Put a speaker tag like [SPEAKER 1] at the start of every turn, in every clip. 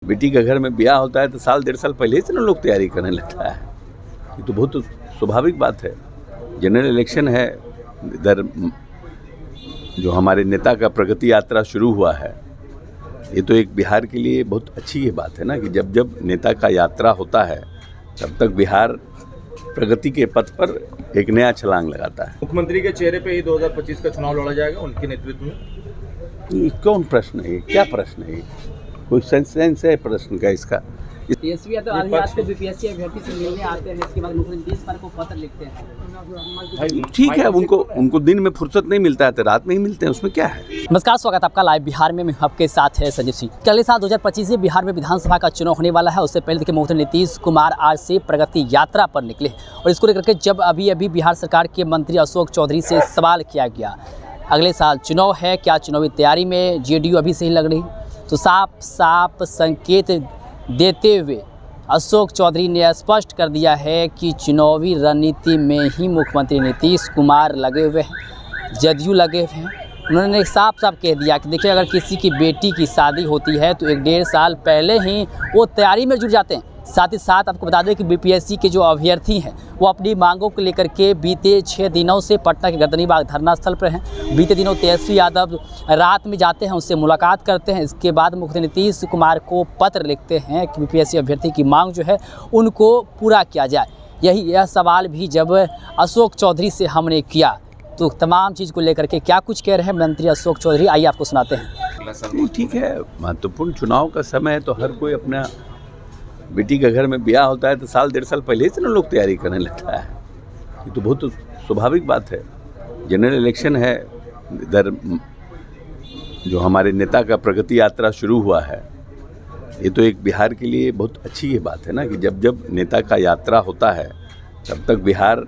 [SPEAKER 1] बेटी का घर में ब्याह होता है तो साल डेढ़ साल पहले से ना लोग तैयारी करने लगता है। ये तो बहुत स्वाभाविक बात है। जनरल इलेक्शन है, इधर जो हमारे नेता का प्रगति यात्रा शुरू हुआ है, ये तो एक बिहार के लिए बहुत अच्छी ये बात है ना कि जब जब नेता का यात्रा होता है तब तक बिहार प्रगति के पथ पर एक नया छलांग लगाता है।
[SPEAKER 2] मुख्यमंत्री के चेहरे पे ही 2025 का चुनाव लड़ा जाएगा उनके नेतृत्व में।
[SPEAKER 1] ये कौन प्रश्न है? क्या प्रश्न है? कोई सेंस है प्रश्न का इसका?
[SPEAKER 3] तेजस्वी यादव आज रात को बीपीएससी अभ्यर्थी से मिलने आते हैं, इसके बाद मुख्यमंत्री नीतीश कुमार को पत्र लिखते हैं।
[SPEAKER 1] ठीक है, उनको दिन में फुर्सत नहीं मिलता है तो रात में ही मिलते हैं, उसमें क्या है।
[SPEAKER 3] नमस्कार, स्वागत आपका लाइव बिहार में। मैं आपके साथ है संजीव सिंह। अगले साल 2025 में बिहार में विधानसभा का चुनाव होने वाला है। उससे पहले देखिए मुख्यमंत्री नीतीश कुमार आज से प्रगति यात्रा पर निकले और इसको लेकर के जब अभी बिहार सरकार के मंत्री अशोक चौधरी से सवाल किया गया, अगले साल चुनाव है, क्या चुनावी तैयारी में जेडीयू अभी से ही लग रही, तो साफ संकेत देते हुए अशोक चौधरी ने स्पष्ट कर दिया है कि चुनावी रणनीति में ही मुख्यमंत्री नीतीश कुमार लगे हुए हैं, जदयू लगे हुए हैं। उन्होंने साफ कह दिया कि देखिए, अगर किसी की बेटी की शादी होती है तो 1-1.5 साल पहले ही वो तैयारी में जुट जाते हैं। साथ ही साथ आपको बता दें कि बीपीएससी के जो अभ्यर्थी हैं वो अपनी मांगों को लेकर के बीते 6 दिनों से पटना के गर्दनीबाग धरना स्थल पर हैं। बीते दिनों तेजस्वी यादव रात में जाते हैं, उससे मुलाकात करते हैं। इसके बाद मुख्यमंत्री नीतीश कुमार को पत्र लिखते हैं कि बीपीएससी अभ्यर्थी की मांग जो है उनको पूरा किया जाए। यह सवाल भी जब अशोक चौधरी से हमने किया तो तमाम चीज़ को लेकर के क्या कुछ कह रहे हैं मंत्री अशोक चौधरी, आइए आपको सुनाते हैं।
[SPEAKER 1] ठीक है, महत्वपूर्ण चुनाव का समय है तो हर कोई अपना बेटी का घर में ब्याह होता है तो साल डेढ़ साल पहले से ना लोग तैयारी करने लगता है। ये तो बहुत स्वाभाविक बात है। जनरल इलेक्शन है, इधर जो हमारे नेता का प्रगति यात्रा शुरू हुआ है, ये तो एक बिहार के लिए बहुत अच्छी ये बात है ना कि जब जब नेता का यात्रा होता है तब तक बिहार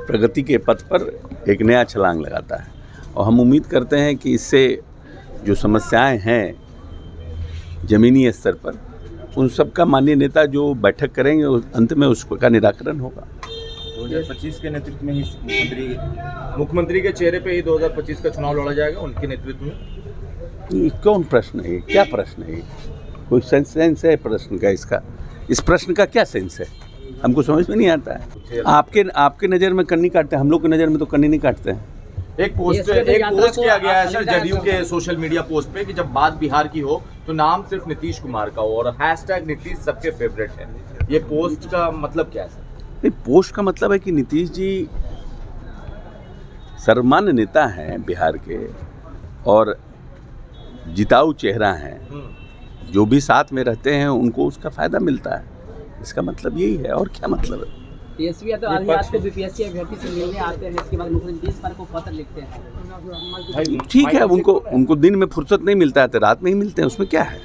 [SPEAKER 1] प्रगति के पथ पर एक नया छलांग लगाता है। और हम उम्मीद करते हैं कि इससे जो समस्याएं हैं ज़मीनी स्तर पर, उन सब का माननीय नेता जो बैठक करेंगे अंत में उसका निराकरण होगा।
[SPEAKER 2] 2025 के नेतृत्व में ही मुख्यमंत्री के चेहरे पे ही 2025 का चुनाव लड़ा जाएगा उनके नेतृत्व में।
[SPEAKER 1] ये कौन प्रश्न है? क्या प्रश्न है? कोई सेंस है प्रश्न का इसका? इस प्रश्न का क्या सेंस है? हमको समझ में नहीं आता है। आपके नज़र में कन्नी काटते हैं, हम लोग की नज़र में तो कन्नी नहीं काटते हैं।
[SPEAKER 2] एक पोस्ट किया गया है सर जदयू के सोशल मीडिया पोस्ट पे कि जब बात बिहार की हो तो नाम सिर्फ नीतीश कुमार का हो और हैशटैग नीतीश सबके फेवरेट है। ये पोस्ट का मतलब क्या है सर?
[SPEAKER 1] पोस्ट का मतलब है कि नीतीश जी सर्वमान्य नेता हैं बिहार के और जिताऊ चेहरा हैं। जो भी साथ में रहते हैं उनको उसका फायदा मिलता है। इसका मतलब यही है, और क्या मतलब है।
[SPEAKER 3] तेजस्वी यादव आज रात को बीपीएससी अभ्यर्थी से मिलने आते हैं, इसके बाद मुख्यमंत्री नीतीश कुमार को पत्र लिखते हैं।
[SPEAKER 1] ठीक है, उनको दिन में फुर्सत नहीं मिलता है तो रात में ही मिलते हैं, उसमें क्या है।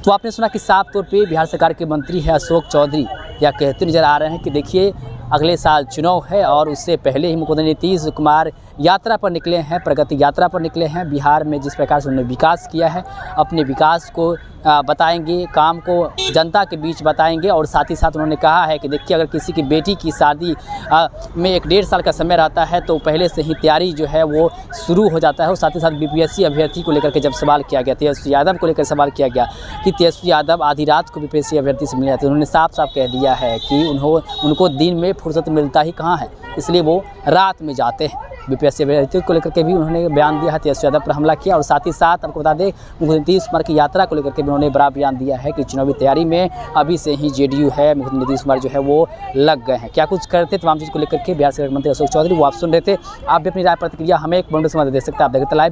[SPEAKER 3] तो आपने सुना कि साफ तौर पे बिहार सरकार के मंत्री है अशोक चौधरी या कहते नजर आ रहे हैं कि देखिए, अगले साल चुनाव है और उससे पहले ही मुख्यमंत्री नीतीश कुमार यात्रा पर निकले हैं, प्रगति यात्रा पर निकले हैं। बिहार में जिस प्रकार से उन्होंने विकास किया है, अपने विकास को बताएंगे, काम को जनता के बीच बताएंगे। और साथ ही साथ उन्होंने कहा है कि देखिए, अगर किसी की बेटी की शादी में 1-1.5 साल का समय रहता है तो पहले से ही तैयारी जो है वो शुरू हो जाता है। और साथ ही साथ बीपीएससी अभ्यर्थी को लेकर के जब सवाल किया गया, तेजस्वी यादव को लेकर सवाल किया गया कि तेजस्वी यादव आधी रात को बीपीएससी अभ्यर्थी से मिले थे, उन्होंने साफ कह दिया है कि उनको दिन में फुर्सत मिलता ही कहाँ है, इसलिए वो रात में जाते हैं। बीपीएससी अभ्यर्थी को लेकर के भी उन्होंने बयान दिया है, तेजस्वी यादव पर हमला किया। और साथ ही साथ आपको बता दें, मुख्यमंत्री नीतीश कुमार की यात्रा को लेकर के भी उन्होंने बड़ा बयान दिया है कि चुनावी तैयारी में अभी से ही जेडीयू है, मुख्यमंत्री नीतीश कुमार जो है वो लग गए हैं। क्या कुछ करते तमाम चीज़ को लेकर के बिहार सरकार मंत्री अशोक चौधरी वो आप सुन रहे थे। आप भी अपनी राय प्रतिक्रिया हमें एक बंडल समाज दे सकते हैं। आप देखते लाइव।